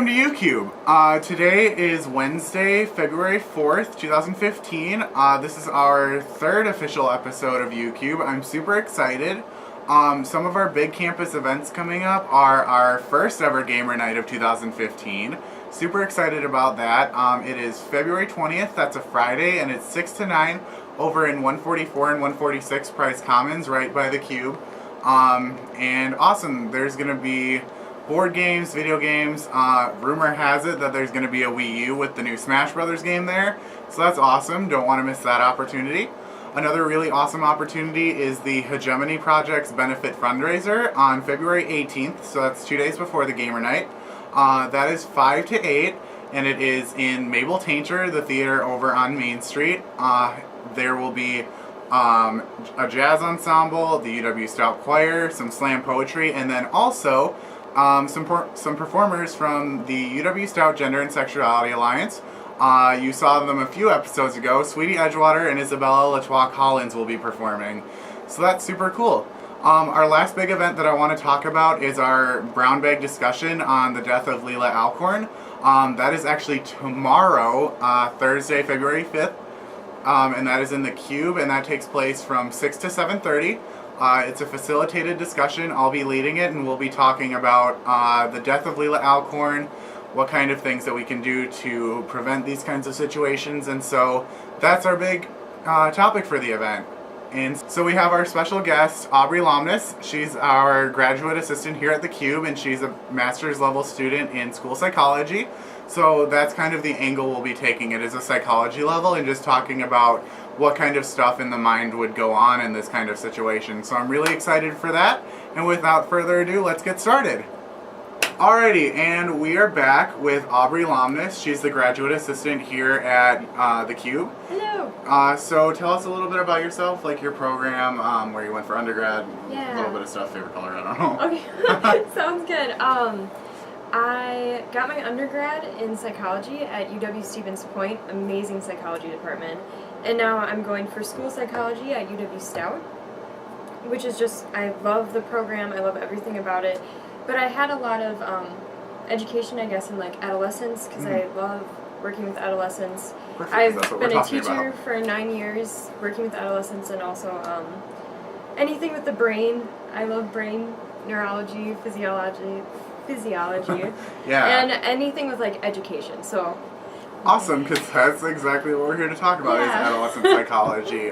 welcome to YouCube. Today is Wednesday, February 4th, 2015. This is our third official episode of YouCube. I'm super excited. Some of our big campus events coming up are our first ever Gamer Night of 2015. Super excited about that. It is February 20th, that's a Friday, and it's 6 to 9 over in 144 and 146 Price Commons, right by the Cube. And awesome, there's going to be board games, video games. Rumor has it that there's going to be a Wii U with the new Smash Brothers game there. So that's awesome. Don't want to miss that opportunity. Another really awesome opportunity is the Hegemony Project's benefit fundraiser on February 18th. So that's 2 days before the Gamer Night. That is 5 to 8, and it is in Mabel Tainter, the theater over on Main Street. There will be a jazz ensemble, the UW-Stout choir, some slam poetry, and then also some performers from the UW-Stout Gender and Sexuality Alliance. You saw them a few episodes ago. Sweetie Edgewater and Isabella Latois Collins will be performing. So that's super cool. Our last big event that I want to talk about is our brown bag discussion on the death of Leelah Alcorn. That is actually tomorrow, Thursday, February 5th. And that is in the Cube, and that takes place from 6 to 7:30. It's a facilitated discussion. I'll be leading it, and we'll be talking about the death of Leelah Alcorn, what kind of things that we can do to prevent these kinds of situations, and so that's our big topic for the event. And so we have our special guest, Aubree Lomness. She's our graduate assistant here at the Cube, and she's a master's level student in school psychology. So that's kind of the angle we'll be taking. It is a psychology level and just talking about what kind of stuff in the mind would go on in this kind of situation. So I'm really excited for that. And without further ado, let's get started. Alrighty, and we are back with Aubree Lomness. She's the graduate assistant here at the Cube. Hello. So tell us a little bit about yourself, like your program, where you went for undergrad, Yeah. a little bit of stuff, favorite color, I don't know. Okay, sounds good. I got my undergrad in psychology at UW-Stevens Point, amazing psychology department. And now I'm going for school psychology at UW-Stout, which is just, I love the program, I love everything about it. But I had a lot of education, I guess, in like adolescents, because I love working with adolescents. Perfect, I've been a teacher for 9 years, working with adolescents, and also anything with the brain. I love brain, neurology, physiology, Yeah. and anything with like education. So awesome, because that's exactly what we're here to talk about, is adolescent psychology.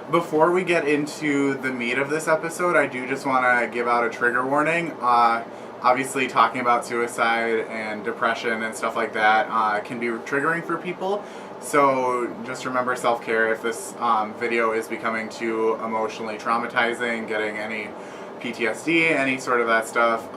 Before we get into the meat of this episode, I do just want to give out a trigger warning. Obviously, talking about suicide and depression and stuff like that can be triggering for people. So just remember self-care. If this video is becoming too emotionally traumatizing, getting any PTSD, any sort of that stuff,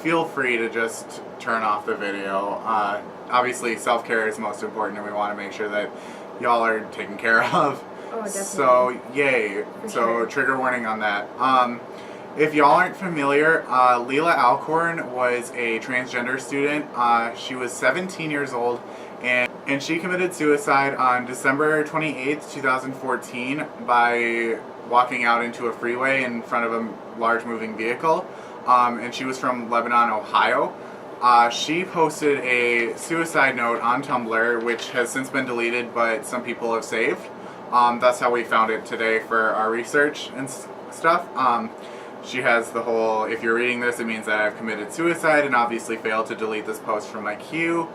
feel free to just turn off the video. Obviously, self-care is most important, and we want to make sure that y'all are taken care of. Oh, definitely. So, yay. So, trigger warning on that. If y'all aren't familiar, Leelah Alcorn was a transgender student. She was 17 years old, and she committed suicide on December 28th, 2014 by walking out into a freeway in front of a large moving vehicle. And she was from Lebanon, Ohio. She posted a suicide note on Tumblr, which has since been deleted, but some people have saved. That's how we found it today for our research and stuff. She has the whole, if you're reading this, it means that I've committed suicide and obviously failed to delete this post from my queue.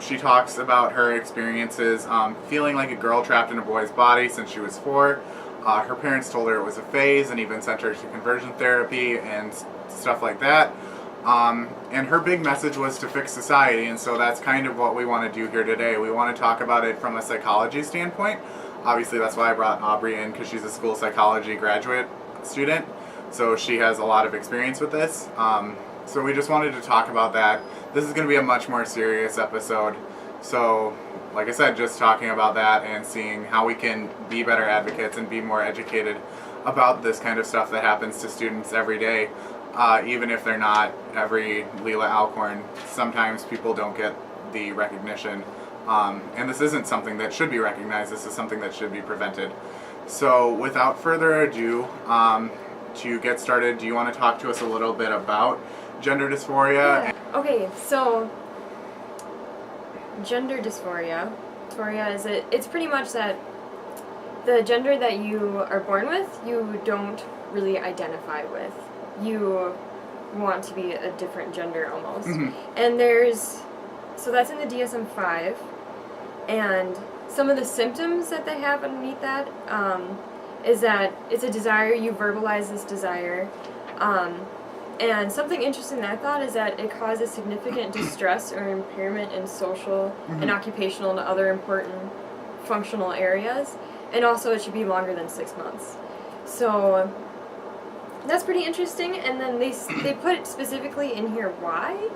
She talks about her experiences feeling like a girl trapped in a boy's body since she was 4. Her parents told her it was a phase and even sent her to conversion therapy and stuff like that. And her big message was to fix society, and so that's kind of what we want to do here today. We want to talk about it from a psychology standpoint. Obviously, that's why I brought Aubree in, because she's a school psychology graduate student, so she has a lot of experience with this. So we just wanted to talk about that. This is going to be a much more serious episode. So, like I said, just talking about that and seeing how we can be better advocates and be more educated about this kind of stuff that happens to students every day. Even if they're not every Leelah Alcorn, sometimes people don't get the recognition. And this isn't something that should be recognized, this is something that should be prevented. So without further ado, to get started, do you want to talk to us a little bit about gender dysphoria? Yeah. Okay, so gender dysphoria. Dysphoria is it's pretty much that the gender that you are born with, you don't really identify with. You want to be a different gender almost. And so that's in the DSM-5, and some of the symptoms that they have underneath that is that it's a desire, you verbalize this desire, and something interesting that I thought is that it causes significant distress or impairment in social and occupational and other important functional areas, and also it should be longer than 6 months. So that's pretty interesting, and then they put specifically in here why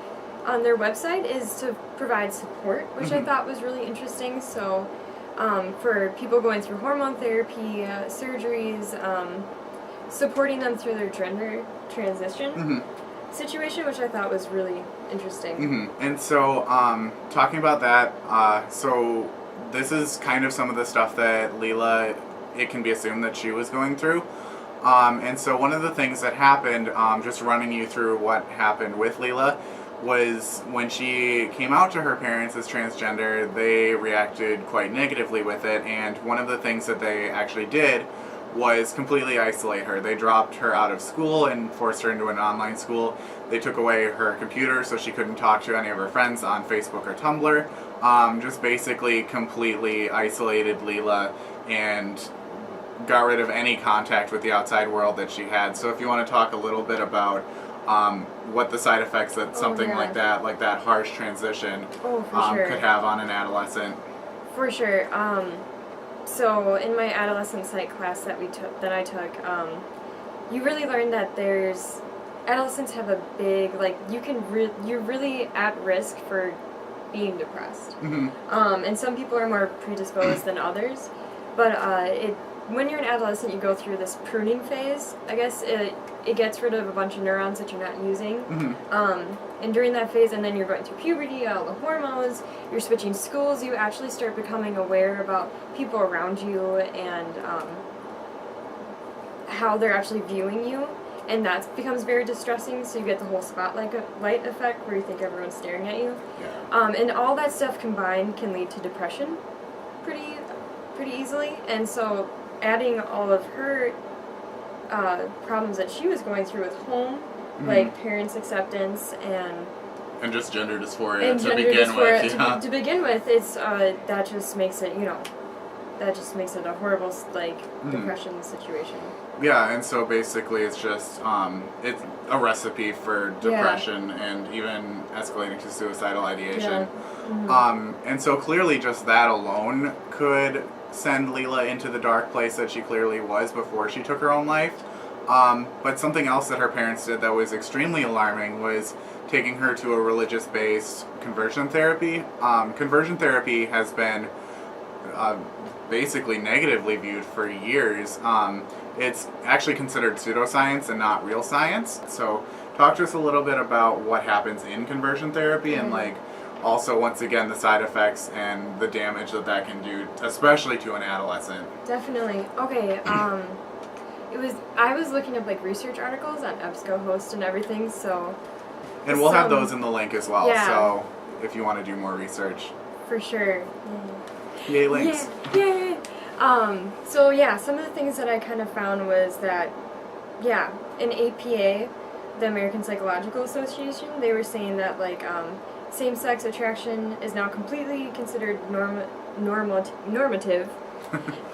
on their website is to provide support, which I thought was really interesting. So for people going through hormone therapy, surgeries, supporting them through their gender transition situation, which I thought was really interesting. And so talking about that, so this is kind of some of the stuff that Leelah, it can be assumed that she was going through. And so one of the things that happened, just running you through what happened with Leelah, was when she came out to her parents as transgender, they reacted quite negatively with it, and one of the things that they actually did was completely isolate her. They dropped her out of school and forced her into an online school. They took away her computer so she couldn't talk to any of her friends on Facebook or Tumblr. Just basically completely isolated Leelah and got rid of any contact with the outside world that she had. So if you want to talk a little bit about what the side effects that something like that harsh transition could have on an adolescent. For sure. So in my adolescent psych class that I took, you really learn that adolescents have a big, you're really at risk for being depressed. And some people are more predisposed than others, but when you're an adolescent, you go through this pruning phase. I guess it gets rid of a bunch of neurons that you're not using. And during that phase, and then you're going through puberty, all the hormones, you're switching schools, you actually start becoming aware about people around you and how they're actually viewing you. And that becomes very distressing, so you get the whole spotlight effect where you think everyone's staring at you. And all that stuff combined can lead to depression pretty easily. And so adding all of her problems that she was going through with home, like parents' acceptance and just gender dysphoria to begin with, it's that just makes it a horrible depression situation. Yeah, and so basically it's just it's a recipe for depression and even escalating to suicidal ideation. And so clearly just that alone could send Leelah into the dark place that she clearly was before she took her own life. But something else that her parents did that was extremely alarming was taking her to a religious-based conversion therapy. Conversion therapy has been basically negatively viewed for years. It's actually considered pseudoscience and not real science. So talk to us a little bit about what happens in conversion therapy and also, once again, the side effects and the damage that can do, especially to an adolescent. Definitely. Okay, I was looking up research articles on EBSCOhost and everything, so... And we'll have those in the link as well, so if you want to do more research. For sure. Yay, links. Yay! So some of the things that I kind of found was that, in APA, the American Psychological Association, they were saying that, same-sex attraction is now completely considered normative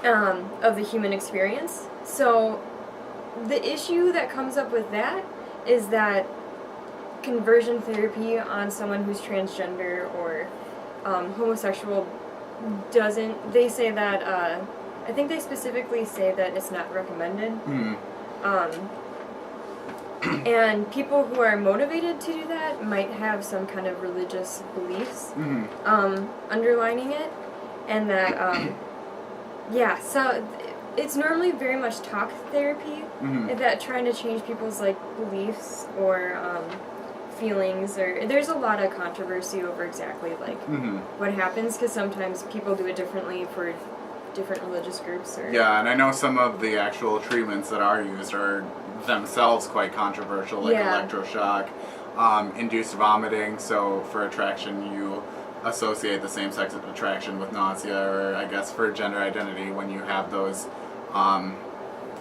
of the human experience. So the issue that comes up with that is that conversion therapy on someone who's transgender or homosexual they say that, I think they specifically say that it's not recommended. And people who are motivated to do that might have some kind of religious beliefs underlining it, and that so it's normally very much talk therapy, that trying to change people's beliefs or feelings, or there's a lot of controversy over exactly what happens, because sometimes people do it differently for different religious groups. And I know some of the actual treatments that are used are themselves quite controversial, like electroshock. induced vomiting. So for attraction, you associate the same-sex attraction with nausea, or I guess for gender identity, when you have those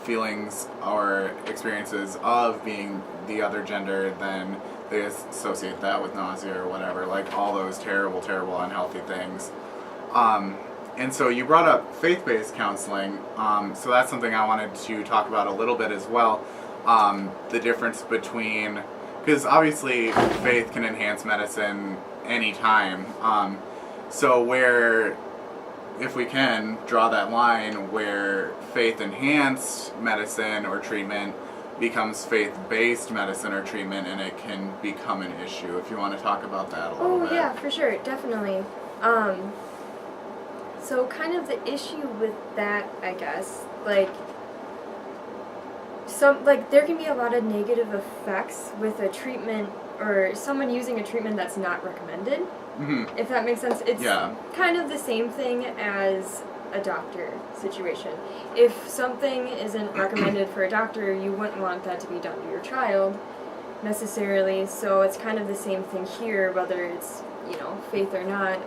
feelings or experiences of being the other gender, then they associate that with nausea or whatever, like all those terrible, terrible, unhealthy things. And so you brought up faith-based counseling, so that's something I wanted to talk about a little bit as well. The difference between, because obviously faith can enhance medicine anytime. So where, if we can draw that line where faith-enhanced medicine or treatment becomes faith-based medicine or treatment, and it can become an issue. If you want to talk about that a little bit. Oh yeah, for sure, definitely. So kind of the issue with that, I guess, like there can be a lot of negative effects with a treatment or someone using a treatment that's not recommended. Mm-hmm. If that makes sense. It's kind of the same thing as a doctor situation. If something isn't recommended for a doctor, you wouldn't want that to be done to your child necessarily. So it's kind of the same thing here, whether it's, faith or not.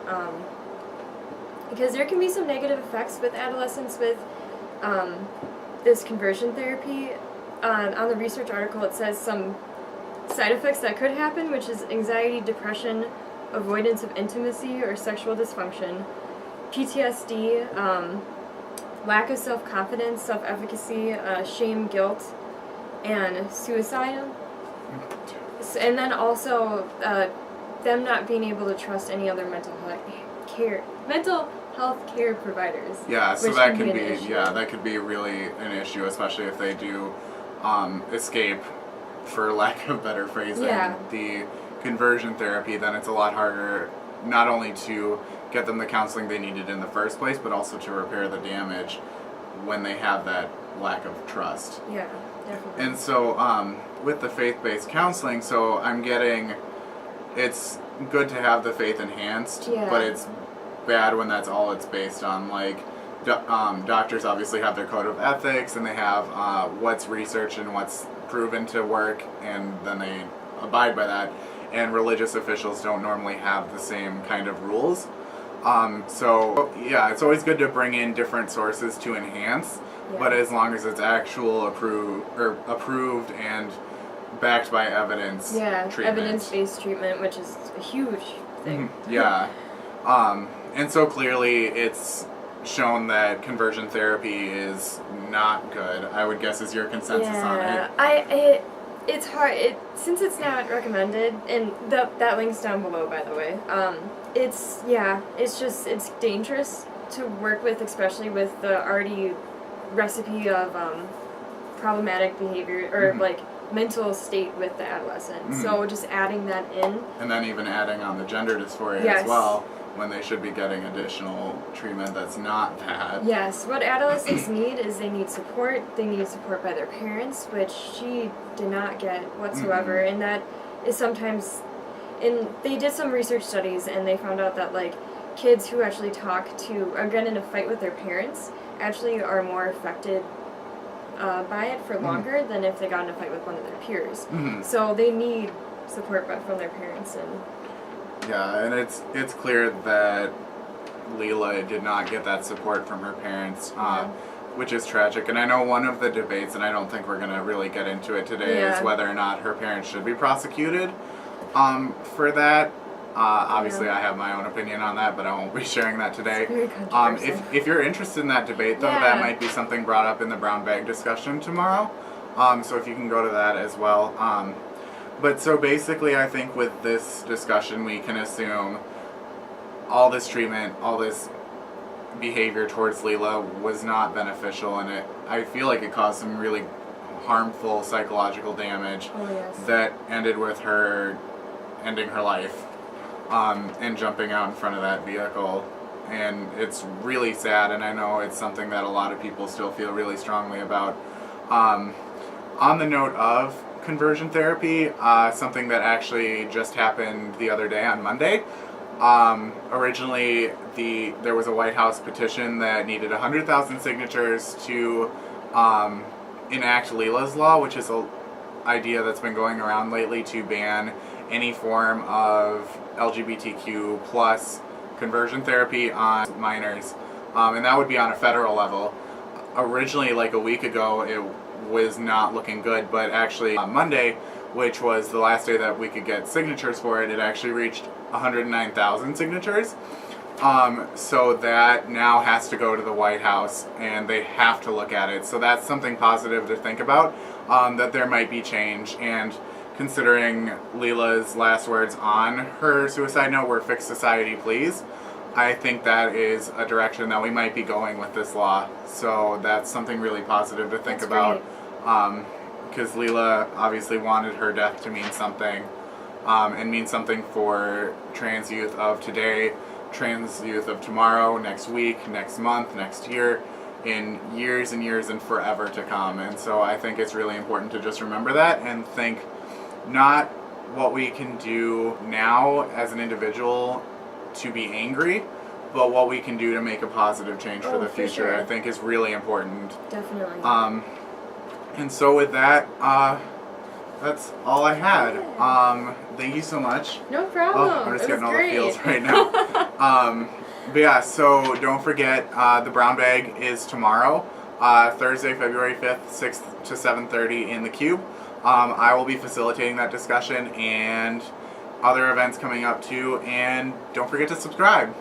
Because there can be some negative effects with adolescents with this conversion therapy. On the research article, it says some side effects that could happen, which is anxiety, depression, avoidance of intimacy or sexual dysfunction, PTSD, lack of self-confidence, self-efficacy, shame, guilt, and suicide. And then also them not being able to trust any other mental health care providers. Yeah, so that could be really an issue, especially if they do escape, for lack of better phrasing, the conversion therapy. Then it's a lot harder not only to get them the counseling they needed in the first place, but also to repair the damage when they have that lack of trust. Yeah, definitely. And so with the faith-based counseling, so I'm getting, it's good to have the faith enhanced, but it's bad when that's all it's based on. Like, doctors obviously have their code of ethics, and they have what's researched and what's proven to work, and then they abide by that. And religious officials don't normally have the same kind of rules. So yeah, it's always good to bring in different sources to enhance, but as long as it's actual approved and backed by evidence. Treatment. Evidence-based treatment, which is a huge thing. And so clearly it's shown that conversion therapy is not good, I would guess, is your consensus on it. It's hard, since it's not recommended, and that link's down below, by the way. It's dangerous to work with, especially with the already recipe of problematic behavior, or mental state with the adolescent. So just adding that in. And then even adding on the gender dysphoria as well, when they should be getting additional treatment that's not that. Yes, what adolescents need is they need support. They need support by their parents, which she did not get whatsoever. And that is sometimes, they did some research studies, and they found out that kids who actually are get in a fight with their parents actually are more affected by it for longer than if they got in a fight with one of their peers. So they need support from their parents. And it's clear that Leelah did not get that support from her parents, which is tragic. And I know one of the debates, and I don't think we're going to really get into it today, is whether or not her parents should be prosecuted for that. Obviously, I have my own opinion on that, but I won't be sharing that today. It's very controversial. If you're interested in that debate, though, that might be something brought up in the brown bag discussion tomorrow. So if you can go to that as well. But so basically, I think with this discussion, we can assume all this treatment, all this behavior towards Leelah was not beneficial, and I feel like it caused some really harmful psychological damage that ended with her ending her life and jumping out in front of that vehicle. And it's really sad, and I know it's something that a lot of people still feel really strongly about. On the note of conversion therapy, something that actually just happened the other day on Monday. Originally, there was a White House petition that needed 100,000 signatures to enact Leelah's Law, which is idea that's been going around lately to ban any form of LGBTQ plus conversion therapy on minors. And that would be on a federal level. Originally, like a week ago, it was not looking good, but actually on Monday, which was the last day that we could get signatures for it, it actually reached 109,000 signatures. So that now has to go to the White House, and they have to look at it. So that's something positive to think about, that there might be change. And considering Leelah's last words on her suicide note were "Fix society, please," I think that is a direction that we might be going with this law. So that's something really positive to think about. Because Leelah obviously wanted her death to mean something, and mean something for trans youth of today, trans youth of tomorrow, next week, next month, next year, in years and years and forever to come. And so I think it's really important to just remember that and think not what we can do now as an individual to be angry, but what we can do to make a positive change for the future. Sure. I think is really important. Definitely. And so with that, that's all I had. Thank you so much. No problem. Oh, I'm just getting all great. the feels right now. But yeah, so don't forget, the brown bag is tomorrow, Thursday, February 5th, 6 to 7:30 in the Cube. I will be facilitating that discussion and other events coming up too, and don't forget to subscribe.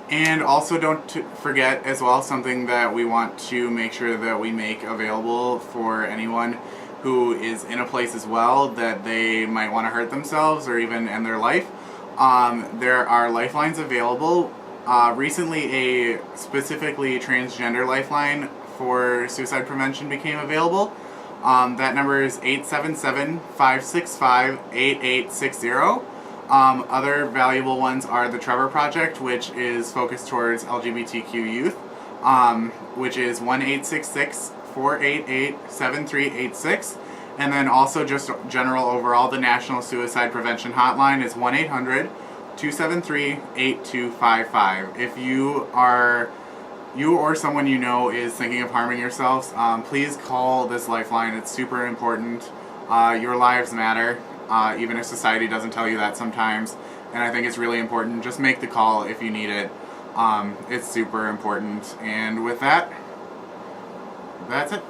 And also don't forget as well, something that we want to make sure that we make available for anyone who is in a place as well that they might want to hurt themselves or even end their life. There are lifelines available. Recently a specifically transgender lifeline for suicide prevention became available. That number is 877-565-8860. Other valuable ones are the Trevor Project, which is focused towards LGBTQ youth, which is 1-866-488-7386. And then also just general overall, the National Suicide Prevention Hotline is 1-800-273-8255. If you or someone you know is thinking of harming yourselves, please call this lifeline. It's super important. Your lives matter. Even if society doesn't tell you that sometimes. And I think it's really important. Just make the call if you need it. It's super important. And with that, that's it.